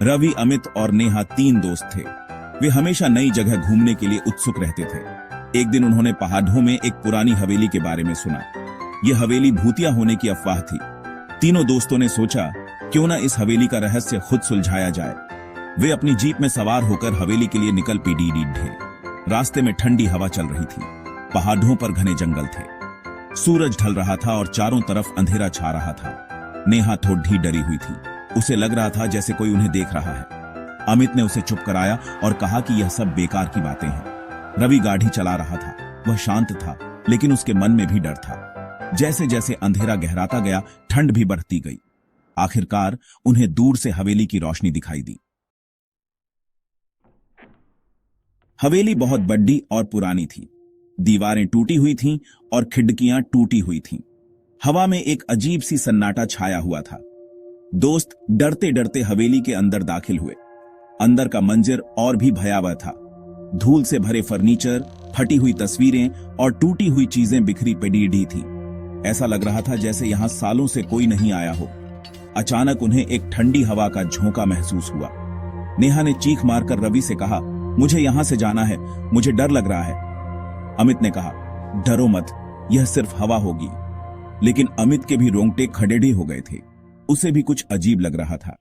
रवि, अमित और नेहा 3 दोस्त थे। वे हमेशा नई जगह घूमने के लिए उत्सुक रहते थे। एक दिन उन्होंने पहाड़ों में एक पुरानी हवेली के बारे में सुना। यह हवेली भूतिया होने की अफवाह थी। तीनों दोस्तों ने सोचा, क्यों न इस हवेली का रहस्य खुद सुलझाया जाए। वे अपनी जीप में सवार होकर हवेली के लिए निकल पड़े। रास्ते में ठंडी हवा चल रही थी। पहाड़ों पर घने जंगल थे। सूरज ढल रहा था और चारों तरफ अंधेरा छा रहा था। नेहा थोड़ी डरी हुई थी। उसे लग रहा था जैसे कोई उन्हें देख रहा है। अमित ने उसे चुप कराया और कहा कि यह सब बेकार की बातें हैं। रवि गाड़ी चला रहा था। वह शांत था, लेकिन उसके मन में भी डर था। जैसे जैसे अंधेरा गहराता गया, ठंड भी बढ़ती गई। आखिरकार उन्हें दूर से हवेली की रोशनी दिखाई दी। हवेली बहुत बड़ी और पुरानी थी। दीवारें टूटी हुई थीं और खिड़कियां टूटी हुई थीं। हवा में एक अजीब सी सन्नाटा छाया हुआ था। दोस्त डरते डरते हवेली के अंदर दाखिल हुए। अंदर का मंजर और भी भयावह था। धूल से भरे फर्नीचर, फटी हुई तस्वीरें और टूटी हुई चीजें बिखरी पड़ी थी। ऐसा लग रहा था जैसे यहां सालों से कोई नहीं आया हो। अचानक उन्हें एक ठंडी हवा का झोंका महसूस हुआ। नेहा ने चीख मारकर रवि से कहा, मुझे यहां से जाना है, मुझे डर लग रहा है। अमित ने कहा, डरो मत, यह सिर्फ हवा होगी। लेकिन अमित के भी रोंगटे खड़े हो गए थे। उसे भी कुछ अजीब लग रहा था।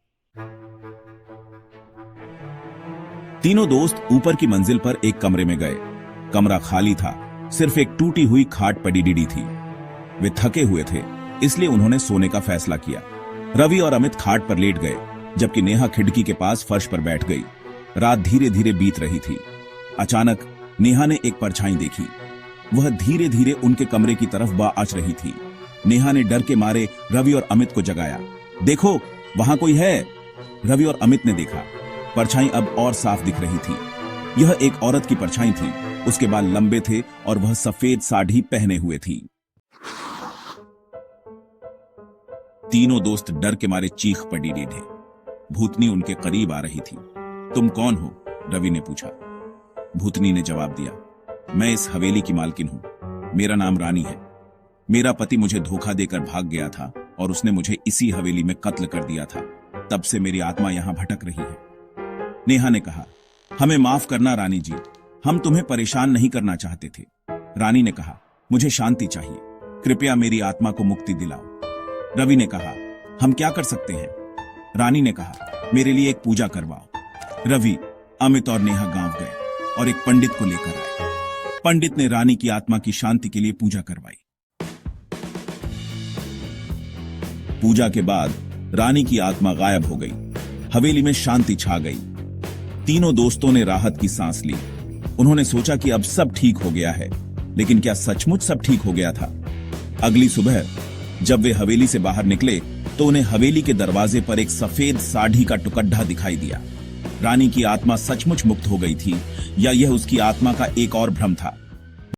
तीनों दोस्त ऊपर की मंजिल पर एक कमरे में गए। कमरा खाली था, सिर्फ एक टूटी हुई खाट पड़ी थी। वे थके हुए थे, इसलिए उन्होंने सोने का फैसला किया। रवि और अमित खाट पर लेट गए, जबकि नेहा खिड़की के पास फर्श पर बैठ गई। रात धीरे धीरे बीत रही थी। अचानक नेहा ने एक परछाई देखी। वह धीरे धीरे उनके कमरे की तरफ आच रही थी। नेहा ने डर के मारे रवि और अमित को जगाया। देखो, वहां कोई है। रवि और अमित ने देखा। परछाई अब और साफ दिख रही थी। यह एक औरत की परछाई थी। उसके बाल लंबे थे और वह सफेद साड़ी पहने हुए थी। तीनों दोस्त डर के मारे चीख पड़ी थे। भूतनी उनके करीब आ रही थी। तुम कौन हो? रवि ने पूछा। भूतनी ने जवाब दिया, मैं इस हवेली की मालकिन हूं। मेरा नाम रानी है। मेरा पति मुझे धोखा देकर भाग गया था और उसने मुझे इसी हवेली में कत्ल कर दिया था। तब से मेरी आत्मा यहां भटक रही है। नेहा ने कहा, हमें माफ करना रानी जी, हम तुम्हें परेशान नहीं करना चाहते थे। रानी ने कहा, मुझे शांति चाहिए, कृपया मेरी आत्मा को मुक्ति दिलाओ। रवि ने कहा, हम क्या कर सकते हैं? रानी ने कहा, मेरे लिए एक पूजा करवाओ। रवि, अमित और नेहा गांव गए और एक पंडित को लेकर आए। पंडित ने रानी की आत्मा की शांति के लिए पूजा करवाई। पूजा के बाद रानी की आत्मा गायब हो गई। हवेली में शांति छा गई। तीनों दोस्तों ने राहत की सांस ली। उन्होंने सोचा कि अब सब ठीक हो गया है, लेकिन क्या सचमुच सब ठीक हो गया था? अगली सुबह जब वे हवेली से बाहर निकले तो उन्हें हवेली के दरवाजे पर एक सफेद साड़ी का टुकड़ा दिखाई दिया। रानी की आत्मा सचमुच मुक्त हो गई थी, या यह उसकी आत्मा का एक और भ्रम था?